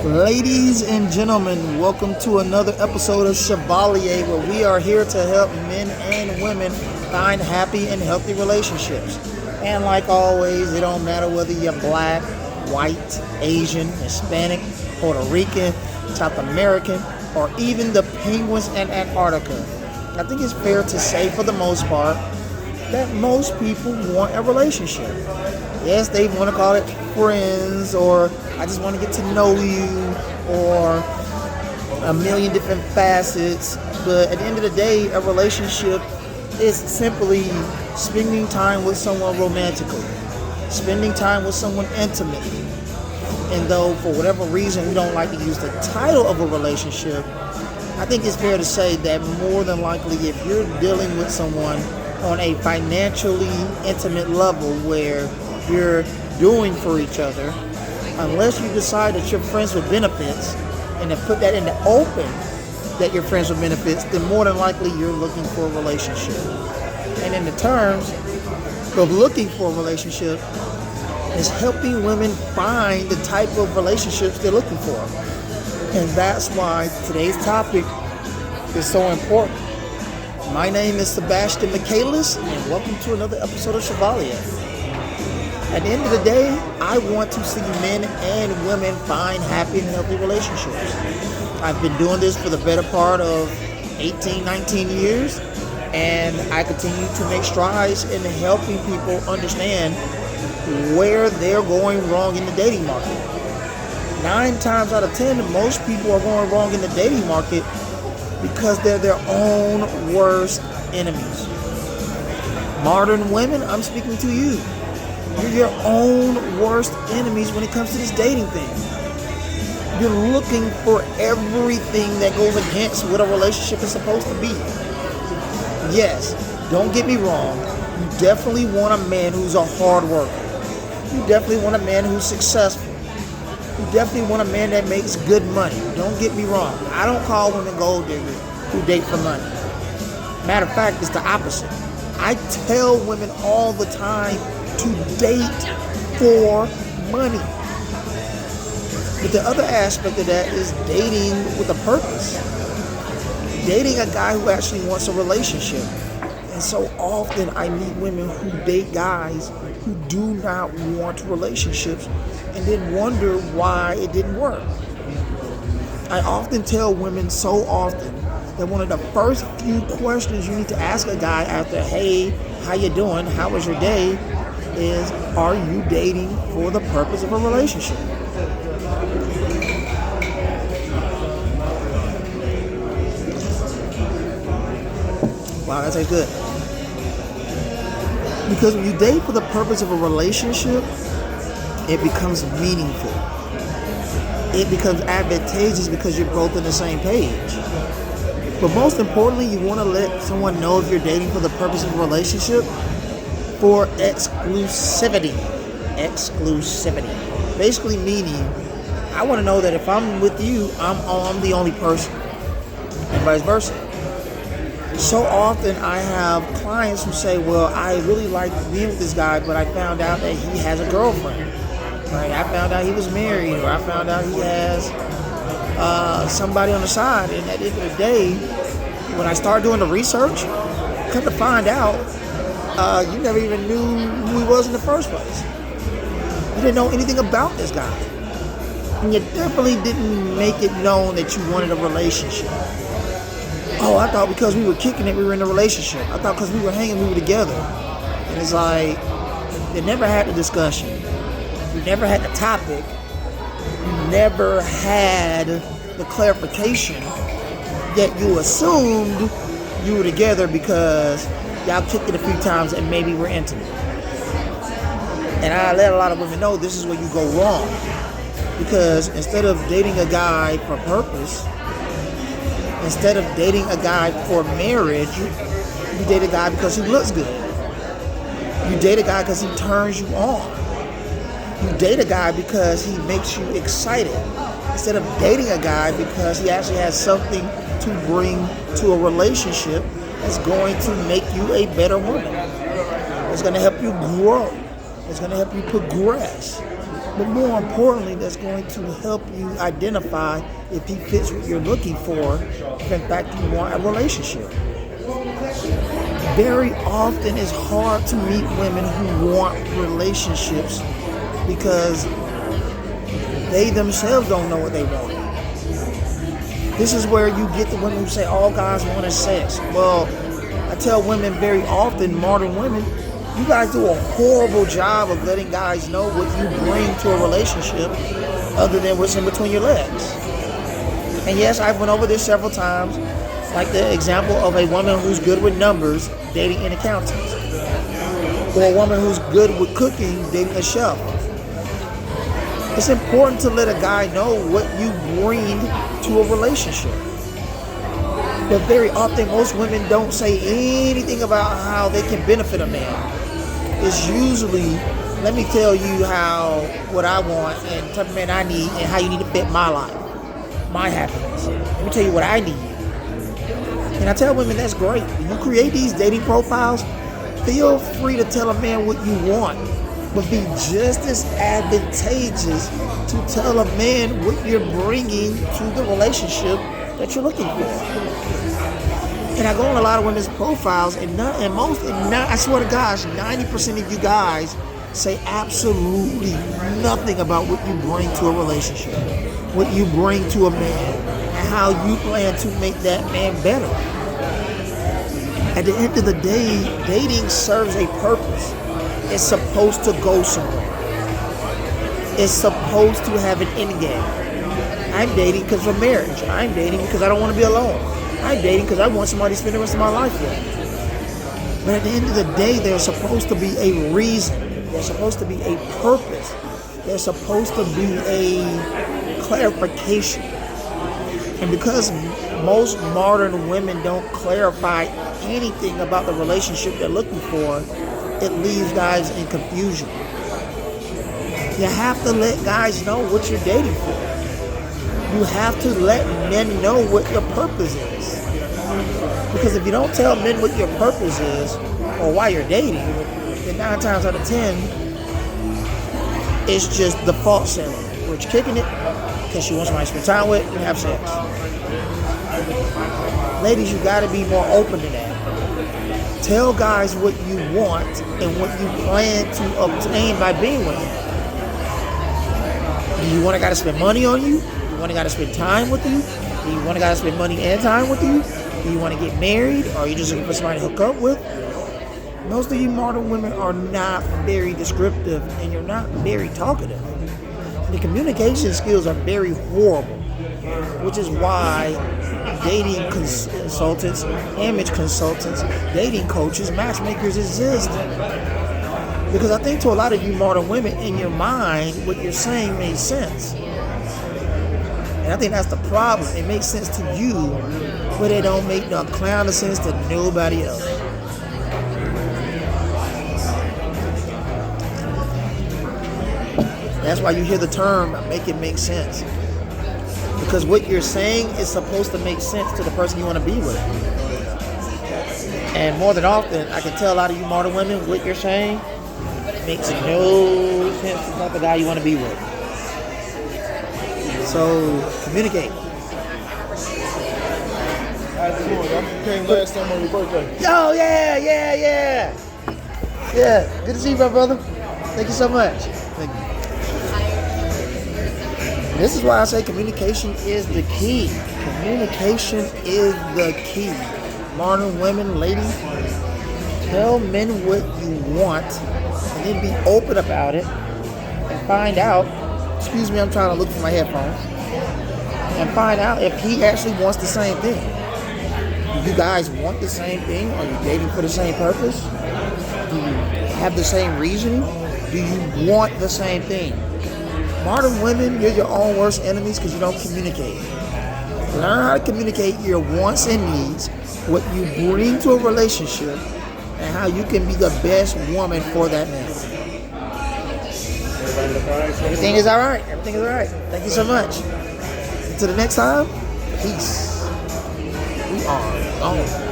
Ladies and gentlemen, welcome to another episode of Chevalier, where we are here to help men and women find happy and healthy relationships. And like always, it don't matter whether you're black, white, Asian, Hispanic, Puerto Rican, South American, or even the penguins in Antarctica. I think it's fair to say, for the most part, that most people want a relationship. Yes, they want to call it friends, or I just want to get to know you, or a million different facets. But at the end of the day, a relationship is simply spending time with someone romantically, spending time with someone intimately. And though for whatever reason we don't like to use the title of a relationship, I think it's fair to say that more than likely, if you're dealing with someone on a financially intimate level where you're doing for each other, unless you decide that you're friends with benefits and to put that in the open that you're friends with benefits, then more than likely you're looking for a relationship. And in the terms of looking for a relationship, is helping women find the type of relationships they're looking for. And that's why today's topic is so important. My name is Sebastian Michaelis, and welcome to another episode of Chevalier. At the end of the day, I want to see men and women find happy and healthy relationships. I've been doing this for the better part of 18, 19 years, and I continue to make strides in helping people understand where they're going wrong in the dating market. 9 times out of 10, most people are going wrong in the dating market because they're their own worst enemies. Modern women, I'm speaking to you. You're your own worst enemies when it comes to this dating thing. You're looking for everything that goes against what a relationship is supposed to be. Yes, don't get me wrong. You definitely want a man who's a hard worker. You definitely want a man who's successful. You definitely want a man that makes good money. Don't get me wrong. I don't call women gold diggers who date for money. Matter of fact, it's the opposite. I tell women all the time to date for money. But the other aspect of that is dating with a purpose. Dating a guy who actually wants a relationship. And so often I meet women who date guys who do not want relationships and then wonder why it didn't work. I often tell women so often that one of the first few questions you need to ask a guy after, hey, how you doing? How was your day? Is, are you dating for the purpose of a relationship? Wow, that tastes good. Because when you date for the purpose of a relationship, it becomes meaningful. It becomes advantageous because you're both on the same page. But most importantly, you want to let someone know if you're dating for the purpose of a relationship for exclusivity. Exclusivity. Basically meaning, I want to know that if I'm with you, I'm the only person. And vice versa. So often I have clients who say, well, I really like being with this guy, but I found out that he has a girlfriend. Right? I found out he was married, or I found out he has somebody on the side. And at the end of the day, when I started doing the research, come to find out, you never even knew who he was in the first place. You didn't know anything about this guy. And you definitely didn't make it known that you wanted a relationship. Oh, I thought because we were kicking it, we were in a relationship. I thought because we were hanging, we were together. And it's like, they never had the discussion. You never had the topic. You never had the clarification. Yet you assumed you were together because y'all kicked it a few times and maybe we're intimate. And I let a lot of women know this is where you go wrong. Because instead of dating a guy for purpose, instead of dating a guy for marriage, you date a guy because he looks good. You date a guy because he turns you on. You date a guy because he makes you excited. Instead of dating a guy because he actually has something to bring to a relationship that's going to make you a better woman. It's going to help you grow. It's going to help you progress. But more importantly, that's going to help you identify if he fits what you're looking for, if in fact you want a relationship. Very often it's hard to meet women who want relationships because they themselves don't know what they want. This is where you get the women who say all guys want is sex. Well, I tell women very often, modern women, you guys do a horrible job of letting guys know what you bring to a relationship other than what's in between your legs. And yes, I've went over this several times, like the example of a woman who's good with numbers dating an accountant, or a woman who's good with cooking dating a chef. It's important to let a guy know what you bring to a relationship. But very often, most women don't say anything about how they can benefit a man. It's usually, let me tell you what I want and the type of man I need and how you need to fit my life, my happiness. Let me tell you what I need. And I tell women that's great. When you create these dating profiles, feel free to tell a man what you want, but be just as advantageous to tell a man what you're bringing to the relationship that you're looking for. And I go on a lot of women's profiles, and I swear to gosh, 90% of you guys say absolutely nothing about what you bring to a relationship, what you bring to a man, and how you plan to make that man better. At the end of the day, dating serves a purpose. It's supposed to go somewhere. It's supposed to have an end game. I'm dating because of marriage. I'm dating because I don't want to be alone. I'm dating because I want somebody to spend the rest of my life with. But at the end of the day, there's supposed to be a reason. There's supposed to be a purpose. There's supposed to be a clarification. And because most modern women don't clarify anything about the relationship they're looking for, it leaves guys in confusion. You have to let guys know what you're dating for. You have to let men know what your purpose is. Because if you don't tell men what your purpose is or why you're dating, then 9 times out of 10, it's just default setting. We're kicking it because she wants somebody to spend time with and have sex. Ladies, you got to be more open to that. Tell guys what you want and what you plan to obtain by being with them. Do you want a guy to spend money on you? Do you want a guy to spend time with you? Do you want a guy to spend money and time with you? Do you want to get married? Or are you just looking for somebody to hook up with? Most of you modern women are not very descriptive and you're not very talkative. The communication skills are very horrible, which is why dating consultants, image consultants, dating coaches, matchmakers exist. Because I think to a lot of you modern women, in your mind, what you're saying makes sense. And I think that's the problem. It makes sense to you, but it don't make no clown of sense to nobody else. That's why you hear the term, make it make sense. Because what you're saying is supposed to make sense to the person you want to be with. And more than often, I can tell a lot of you modern women, what you're saying makes no sense to the type of guy you want to be with. So, communicate. How's it going? You came last time on your birthday. Oh, yeah. Yeah, good to see you, my brother. Thank you so much. Thank you. This is why I say communication is the key. Communication is the key. Modern women, ladies, tell men what you want and then be open about it and find out, excuse me, I'm trying to look for my headphones, and find out if he actually wants the same thing. Do you guys want the same thing? Are you dating for the same purpose? Do you have the same reasoning? Do you want the same thing? Modern women, you're your own worst enemies because you don't communicate. Learn how to communicate your wants and needs, what you bring to a relationship, and how you can be the best woman for that man. Everything is all right. Everything is all right. Thank you so much. Until the next time, peace. We are gone.